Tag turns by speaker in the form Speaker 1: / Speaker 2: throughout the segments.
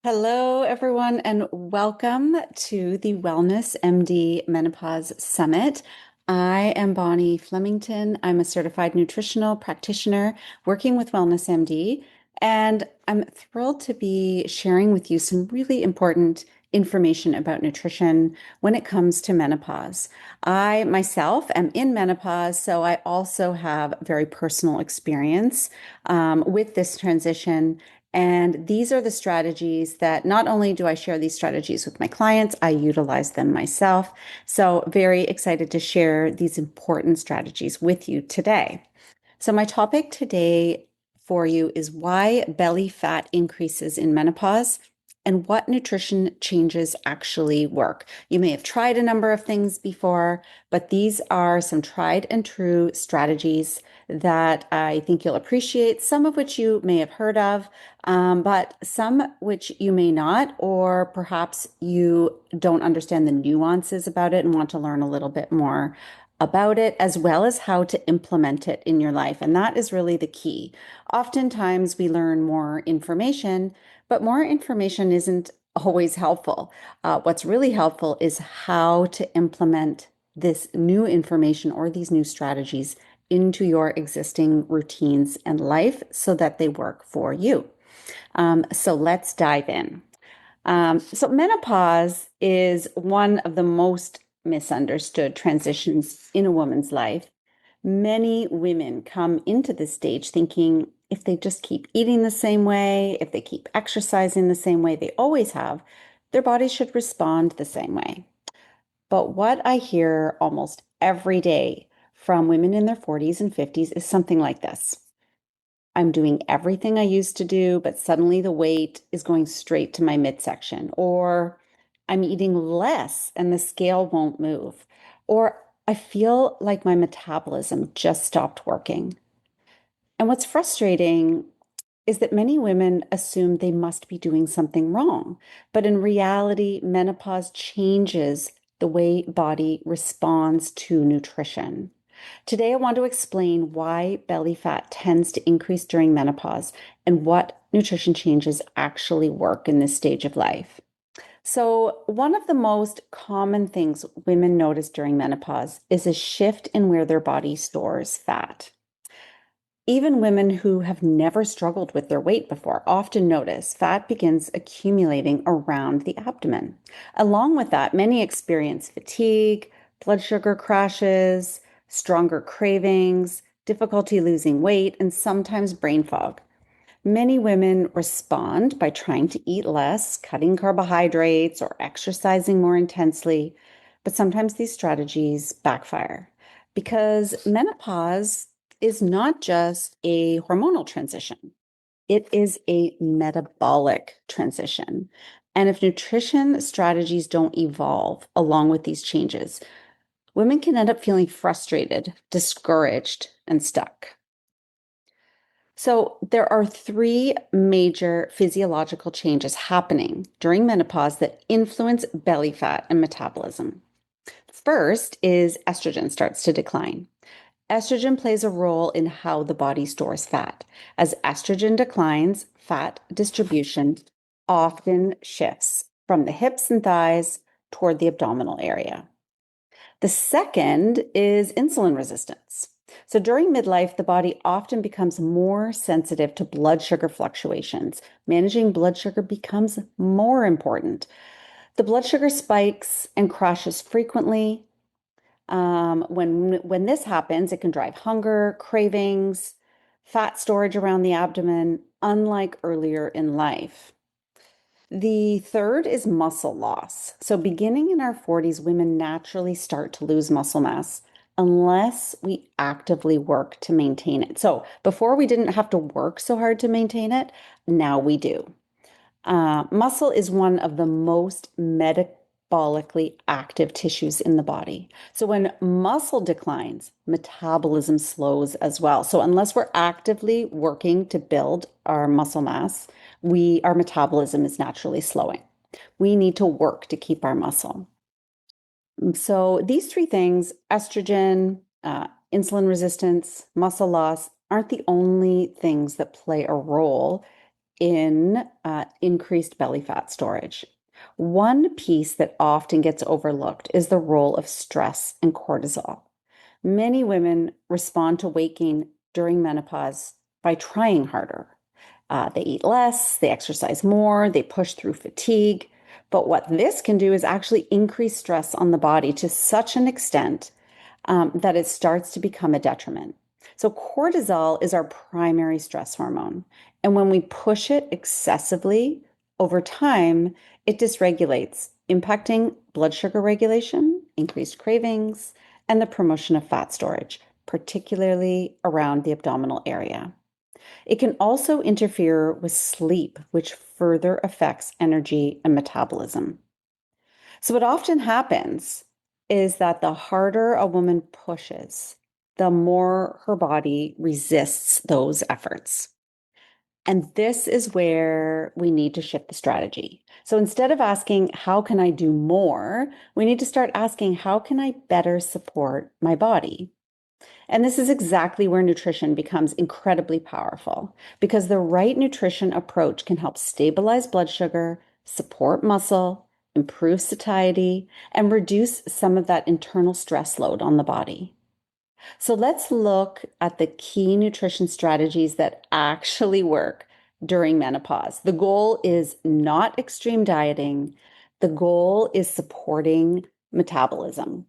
Speaker 1: Hello, everyone, and welcome to the Wellness MD Menopause Summit. I am Bonnie Flemington. I'm a certified nutritional practitioner working with Wellness MD, and I'm thrilled to be sharing with you some really important information about nutrition when it comes to menopause. I myself am in menopause, so I also have very personal experience with this transition. And these are the strategies that not only do I share these strategies with my clients, I utilize them myself. So, very excited to share these important strategies with you today. So, my topic today for you is why belly fat increases in menopause and what nutrition changes actually work. You may have tried a number of things before, but these are some tried and true strategies that I think you'll appreciate, some of which you may have heard of, but some which you may not, or perhaps you don't understand the nuances about it and want to learn a little bit more about it, as well as how to implement it in your life. And that is really the key. Oftentimes, we learn more information, but more information isn't always helpful. What's really helpful is how to implement this new information or these new strategies into your existing routines and life so that they work for you. So let's dive in. So menopause is one of the most misunderstood transitions in a woman's life. Many women come into this stage thinking if they just keep eating the same way, if they keep exercising the same way they always have, their body should respond the same way. But what I hear almost every day from women in their 40s and 50s is something like this. I'm doing everything I used to do, but suddenly the weight is going straight to my midsection. Or I'm eating less and the scale won't move. Or I feel like my metabolism just stopped working. And what's frustrating is that many women assume they must be doing something wrong. But in reality, menopause changes the way body responds to nutrition. Today, I want to explain why belly fat tends to increase during menopause and what nutrition changes actually work in this stage of life. So, one of the most common things women notice during menopause is a shift in where their body stores fat. Even women who have never struggled with their weight before often notice fat begins accumulating around the abdomen. Along with that, many experience fatigue, blood sugar crashes, stronger cravings, difficulty losing weight, and sometimes brain fog. Many women respond by trying to eat less, cutting carbohydrates, or exercising more intensely, but sometimes these strategies backfire because menopause is not just a hormonal transition, it is a metabolic transition. And if nutrition strategies don't evolve along with these changes, women can end up feeling frustrated, discouraged, and stuck. So, there are three major physiological changes happening during menopause that influence belly fat and metabolism. First is estrogen starts to decline. Estrogen plays a role in how the body stores fat. As estrogen declines, fat distribution often shifts from the hips and thighs toward the abdominal area. The second is insulin resistance. So during midlife, the body often becomes more sensitive to blood sugar fluctuations. Managing blood sugar becomes more important. The blood sugar spikes and crashes frequently. When this happens, it can drive hunger, cravings, fat storage around the abdomen, unlike earlier in life. The third is muscle loss. So, beginning in our 40s, women naturally start to lose muscle mass unless we actively work to maintain it. So, before we didn't have to work so hard to maintain it, now we do. Muscle is one of the most metabolically active tissues in the body. So, when muscle declines, metabolism slows as well. So, unless we're actively working to build our muscle mass, our metabolism is naturally slowing. We need to work to keep our muscle. So, these three things, estrogen, insulin resistance, muscle loss, aren't the only things that play a role in increased belly fat storage. One piece that often gets overlooked is the role of stress and cortisol. Many women respond to weight gain during menopause by trying harder. They eat less, they exercise more, they push through fatigue. But what this can do is actually increase stress on the body to such an extent that it starts to become a detriment. So, cortisol is our primary stress hormone. And when we push it excessively over time, it dysregulates, impacting blood sugar regulation, increased cravings, and the promotion of fat storage, particularly around the abdominal area. It can also interfere with sleep, which further affects energy and metabolism. So, what often happens is that the harder a woman pushes, the more her body resists those efforts. And this is where we need to shift the strategy. So instead of asking, how can I do more? We need to start asking, how can I better support my body? And this is exactly where nutrition becomes incredibly powerful because the right nutrition approach can help stabilize blood sugar, support muscle, improve satiety, and reduce some of that internal stress load on the body. So let's look at the key nutrition strategies that actually work during menopause. The goal is not extreme dieting. The goal is supporting metabolism.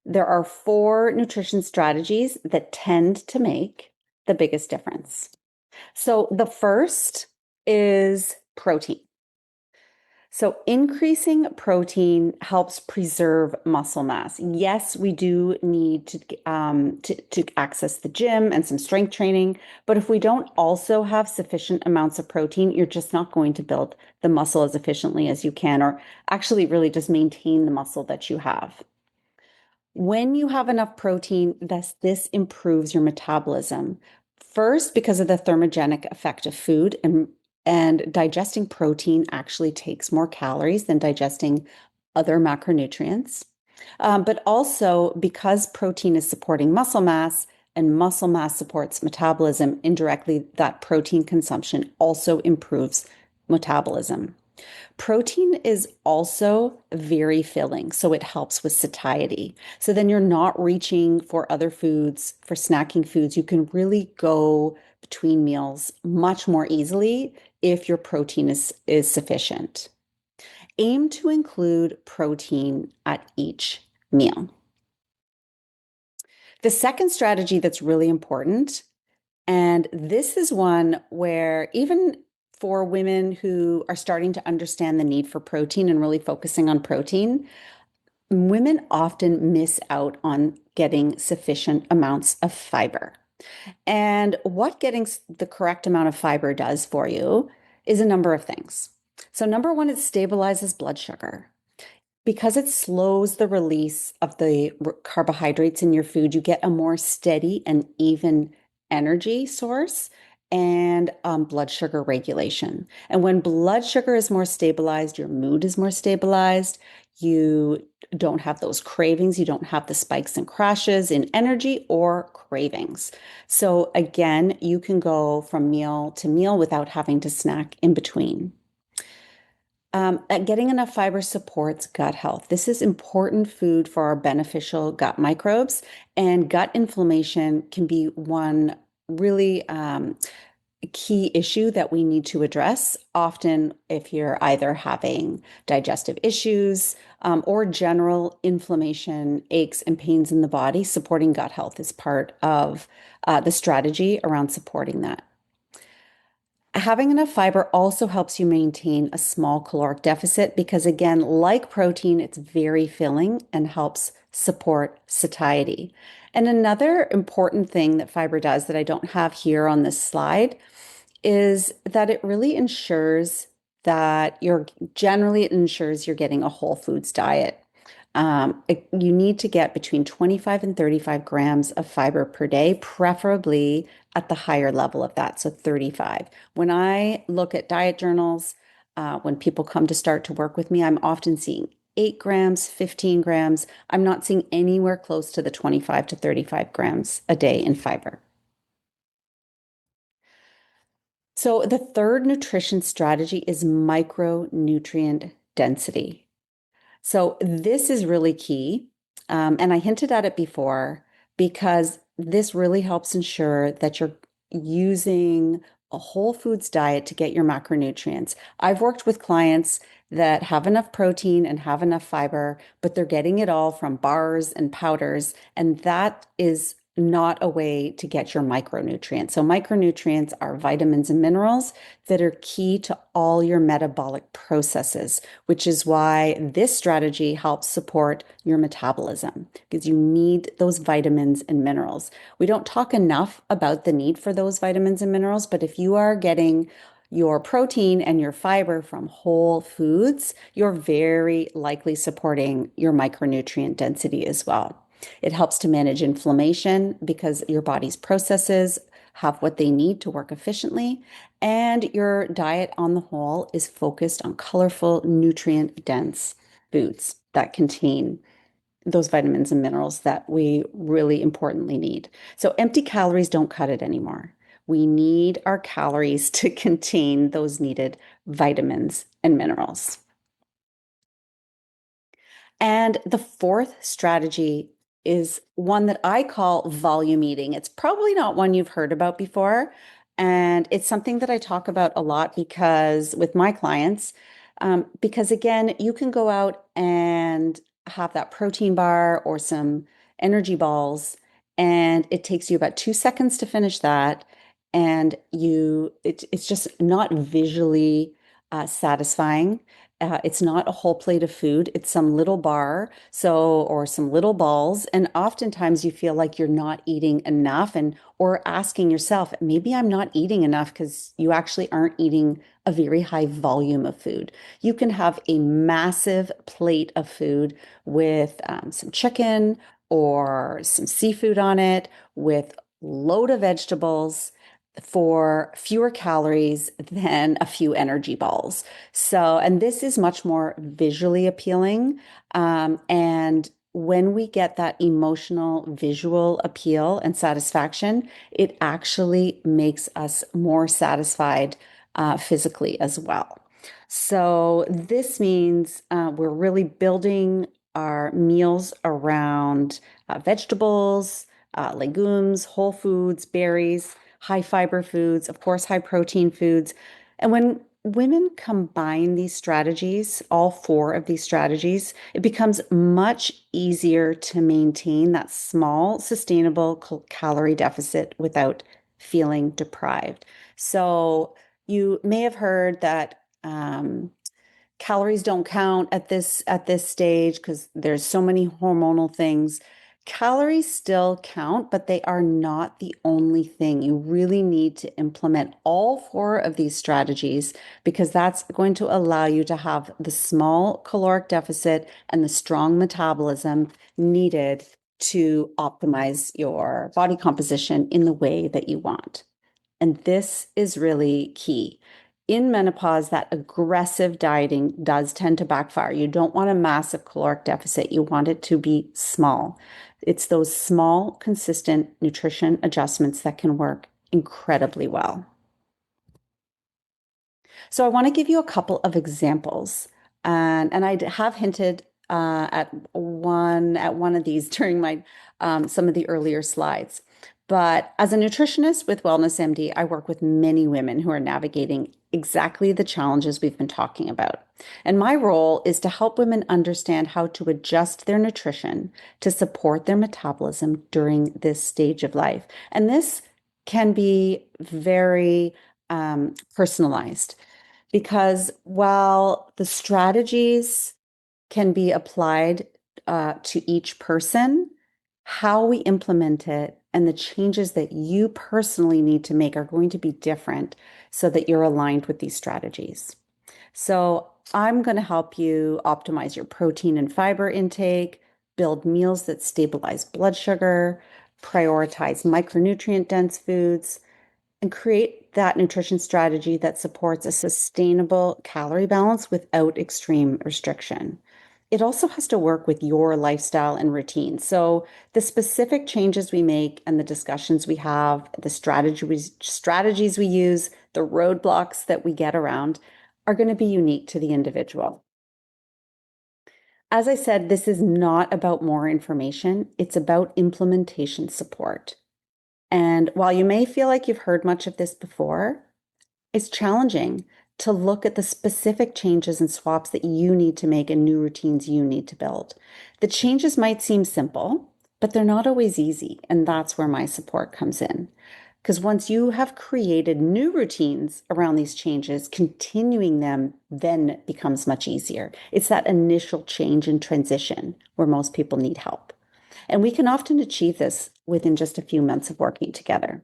Speaker 1: There are four nutrition strategies that tend to make the biggest difference. So the first is protein. So increasing protein helps preserve muscle mass. Yes, we do need to access the gym and some strength training, but if we don't also have sufficient amounts of protein, you're just not going to build the muscle as efficiently as you can, or actually really just maintain the muscle that you have. When you have enough protein, this improves your metabolism. First, because of the thermogenic effect of food, and digesting protein actually takes more calories than digesting other macronutrients. But also because protein is supporting muscle mass and muscle mass supports metabolism, indirectly, that protein consumption also improves metabolism. Protein is also very filling, so it helps with satiety. So then you're not reaching for other foods, for snacking foods. You can really go between meals much more easily if your protein is sufficient. Aim to include protein at each meal. The second strategy that's really important, and this is one where even for women who are starting to understand the need for protein and really focusing on protein, women often miss out on getting sufficient amounts of fiber. And what getting the correct amount of fiber does for you is a number of things. So, number one, it stabilizes blood sugar. Because it slows the release of the carbohydrates in your food, you get a more steady and even energy source and blood sugar regulation. And when blood sugar is more stabilized, your mood is more stabilized. You don't have those cravings. You don't have the spikes and crashes in energy or cravings. So, again, you can go from meal to meal without having to snack in between. Getting enough fiber supports gut health. This is important food for our beneficial gut microbes, and gut inflammation can be one really key issue that we need to address. Often, if you're either having digestive issues or general inflammation, aches, and pains in the body, supporting gut health is part of the strategy around supporting that. Having enough fiber also helps you maintain a small caloric deficit because, again, like protein, it's very filling and helps support satiety. And another important thing that fiber does that I don't have here on this slide is that it really ensures that it ensures you're getting a whole foods diet. You need to get between 25 and 35 grams of fiber per day, preferably at the higher level of that, so 35. When I look at diet journals, when people come to start to work with me, I'm often seeing 8 grams, 15 grams. I'm not seeing anywhere close to the 25 to 35 grams a day in fiber. So the third nutrition strategy is micronutrient density. So this is really key. And I hinted at it before because this really helps ensure that you're using a whole foods diet to get your macronutrients. I've worked with clients that have enough protein and have enough fiber, but they're getting it all from bars and powders, and that is not a way to get your micronutrients. So micronutrients are vitamins and minerals that are key to all your metabolic processes, which is why this strategy helps support your metabolism because you need those vitamins and minerals. We don't talk enough about the need for those vitamins and minerals, but if you are getting your protein and your fiber from whole foods, you're very likely supporting your micronutrient density as well. It helps to manage inflammation because your body's processes have what they need to work efficiently. And your diet on the whole is focused on colorful, nutrient dense foods that contain those vitamins and minerals that we really importantly need. So, empty calories don't cut it anymore. We need our calories to contain those needed vitamins and minerals. And the fourth strategy is one that I call volume eating. It's probably not one you've heard about before. And it's something that I talk about a lot because with my clients, because again, you can go out and have that protein bar or some energy balls, and it takes you about 2 seconds to finish that. And it's just not visually satisfying. It's not a whole plate of food. It's some little bar, so or some little balls, and oftentimes you feel like you're not eating enough, and or asking yourself, maybe I'm not eating enough because you actually aren't eating a very high volume of food. You can have a massive plate of food with some chicken or some seafood on it, with load of vegetables for fewer calories than a few energy balls. So, and this is much more visually appealing. And when we get that emotional visual appeal and satisfaction, it actually makes us more satisfied physically as well. So, this means we're really building our meals around vegetables, legumes, whole foods, berries, high fiber foods, of course, high protein foods. And when women combine these strategies, all four of these strategies, it becomes much easier to maintain that small, sustainable calorie deficit without feeling deprived. So you may have heard that calories don't count at this stage because there's so many hormonal things. Calories still count, but they are not the only thing. You really need to implement all four of these strategies because that's going to allow you to have the small caloric deficit and the strong metabolism needed to optimize your body composition in the way that you want. And this is really key. In menopause, that aggressive dieting does tend to backfire. You don't want a massive caloric deficit. You want it to be small. It's those small, consistent nutrition adjustments that can work incredibly well. So I want to give you a couple of examples, and I have hinted at one of these during my some of the earlier slides. But as a nutritionist with Wellness MD, I work with many women who are navigating exactly the challenges we've been talking about. And my role is to help women understand how to adjust their nutrition to support their metabolism during this stage of life. And this can be very personalized. Because while the strategies can be applied to each person, how we implement it and the changes that you personally need to make are going to be different so that you're aligned with these strategies. So, I'm going to help you optimize your protein and fiber intake, build meals that stabilize blood sugar, prioritize micronutrient dense foods, and create that nutrition strategy that supports a sustainable calorie balance without extreme restriction. it also has to work with your lifestyle and routine. So the specific changes we make and the discussions we have, the strategies we use, the roadblocks that we get around are going to be unique to the individual. As I said, this is not about more information, it's about implementation support. And while you may feel like you've heard much of this before, it's challenging to look at the specific changes and swaps that you need to make and new routines you need to build. The changes might seem simple, but they're not always easy. And that's where my support comes in. Because once you have created new routines around these changes, continuing them then becomes much easier. It's that initial change and transition where most people need help. And we can often achieve this within just a few months of working together.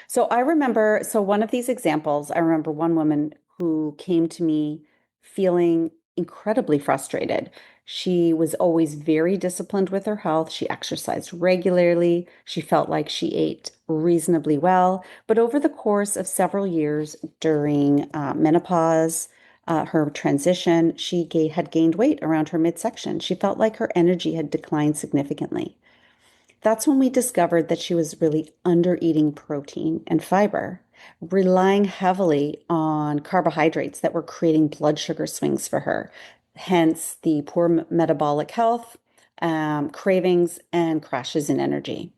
Speaker 1: So one of these examples, I remember one woman who came to me feeling incredibly frustrated. She was always very disciplined with her health. She exercised regularly. She felt like she ate reasonably well. But over the course of several years during menopause, her transition, had gained weight around her midsection. She felt like her energy had declined significantly. That's when we discovered that she was really under eating protein and fiber, relying heavily on carbohydrates that were creating blood sugar swings for her, hence the poor metabolic health, cravings, and crashes in energy.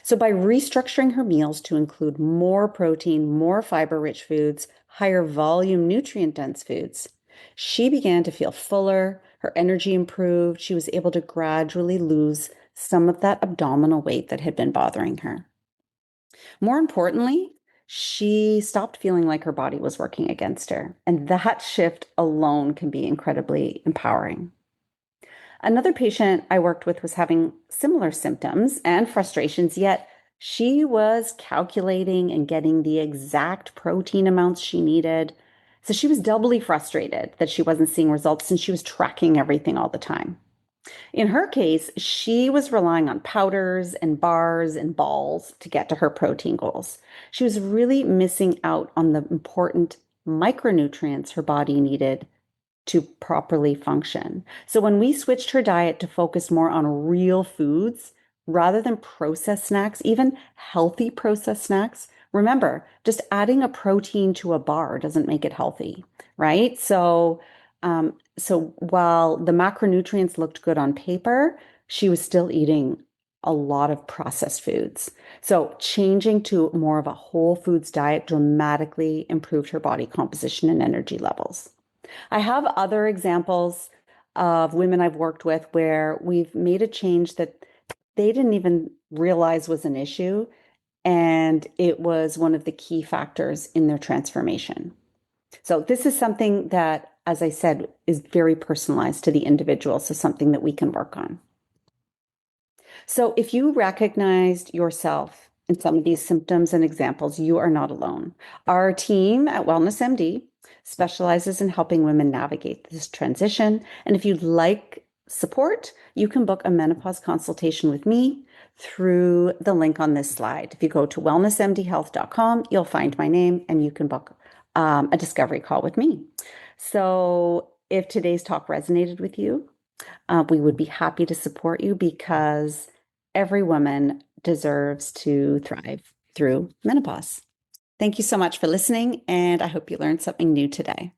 Speaker 1: So, by restructuring her meals to include more protein, more fiber-rich foods, higher volume nutrient-dense foods, she began to feel fuller, her energy improved, she was able to gradually lose some of that abdominal weight that had been bothering her. More importantly, she stopped feeling like her body was working against her, and that shift alone can be incredibly empowering. Another patient I worked with was having similar symptoms and frustrations, yet she was calculating and getting the exact protein amounts she needed. So she was doubly frustrated that she wasn't seeing results since she was tracking everything all the time. In her case, she was relying on powders and bars and balls to get to her protein goals. She was really missing out on the important micronutrients her body needed to properly function. So when we switched her diet to focus more on real foods rather than processed snacks, even healthy processed snacks, remember, just adding a protein to a bar doesn't make it healthy, right? So while the macronutrients looked good on paper, she was still eating a lot of processed foods. So changing to more of a whole foods diet dramatically improved her body composition and energy levels. I have other examples of women I've worked with where we've made a change that they didn't even realize was an issue, and it was one of the key factors in their transformation. So, this is something that, as I said, is very personalized to the individual, so something that we can work on. So, if you recognized yourself in some of these symptoms and examples, you are not alone. Our team at Wellness MD specializes in helping women navigate this transition. And if you'd like support, you can book a menopause consultation with me through the link on this slide. If you go to wellnessmdhealth.com, you'll find my name and you can book a discovery call with me. So, if today's talk resonated with you, we would be happy to support you because every woman deserves to thrive through menopause. Thank you so much for listening, and I hope you learned something new today.